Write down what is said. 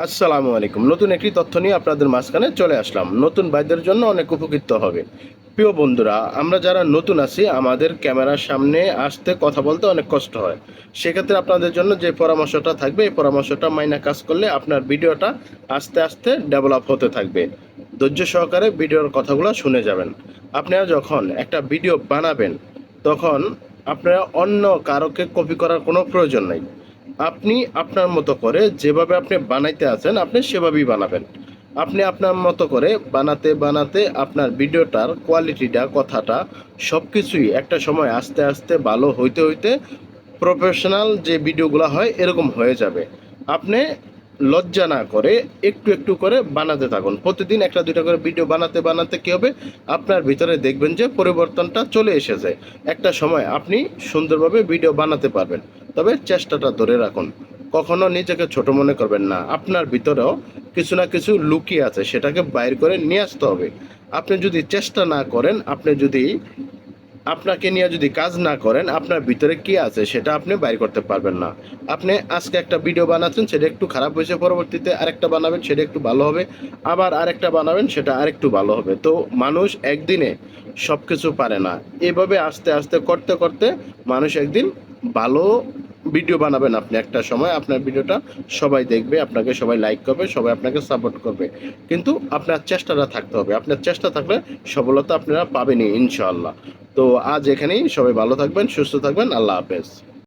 আসসালামু আলাইকুম। নতুন একটি তথ্য নিয়ে আপনাদের মাঝখানে চলে আসলাম। নতুন ভাইদের জন্য অনেক উপকৃত হবে। প্রিয় বন্ধুরা, আমরা যারা নতুন আছি আমাদের ক্যামেরার সামনে আসতে কথা বলতে অনেক কষ্ট হয়। সেক্ষেত্রে আপনাদের জন্য যে পরামর্শটা থাকবে এই পরামর্শটা মাইনা কাজ করলে আপনার ভিডিওটা আস্তে আস্তে ডেভেলপ হতে থাকবে। ধৈর্য সহকারে ভিডিওর কথাগুলো শুনে যাবেন। আপনারা যখন একটা ভিডিও বানাবেন তখন আপনারা অন্য কারোকে কপি করার কোনো প্রয়োজন নাই। আপনি আপনার মতো করে যেভাবে আপনি বানাইতে আছেন আপনি সেভাবেই বানাবেন। আপনি আপনার মতো করে বানাতে বানাতে আপনার ভিডিওটার কোয়ালিটিটা কথাটা সব কিছুই একটা সময় আস্তে আস্তে ভালো হইতে হইতে প্রফেশনাল যে ভিডিওগুলো হয় এরকম হয়ে যাবে। আপনি লজ্জা না করে একটু একটু করে বানাতে থাকুন। প্রতিদিন একটা দুইটা করে ভিডিও বানাতে বানাতে কী হবে, আপনার ভিতরে দেখবেন যে পরিবর্তনটা চলে এসেছে। একটা সময় আপনি সুন্দরভাবে ভিডিও বানাতে পারবেন। তবে চেষ্টাটা ধরে রাখুন। কখনো নিজেকে ছোট মনে করবেন না। আপনার ভিতরেও কিছু না কিছু লুকিয়ে আছে, সেটাকে বাইর করে নিয়ে আসতে হবে। আপনি যদি চেষ্টা না করেন, আপনি যদি আপনাকে নিয়ে যদি কাজ না করেন আপনার ভিতরে কি আছে সেটা আপনি বাইর করতে পারবেন না। আপনি আজকে একটা ভিডিও বানাচ্ছেন, সেটা একটু খারাপ হয়েছে, পরবর্তীতে আরেকটা বানাবেন সেটা একটু ভালো হবে, আবার আরেকটা বানাবেন সেটা আরেকটু ভালো হবে। তো মানুষ একদিনে সব কিছু পারে না। এভাবে আস্তে আস্তে করতে করতে মানুষ একদিন ভালো ভিডিও বানাবেন। আপনি একটা সময় আপনার ভিডিওটা সবাই দেখবে, আপনাকে সবাই লাইক করবে, সবাই আপনাকে সাপোর্ট করবে। কিন্তু আপনার চেষ্টাটা থাকতে হবে। আপনার চেষ্টা থাকলে সফলতা আপনারা পাবেনই ইনশাআল্লাহ। তো আজ এখানেই, সবাই ভালো থাকবেন, সুস্থ থাকবেন। আল্লাহ হাফেজ।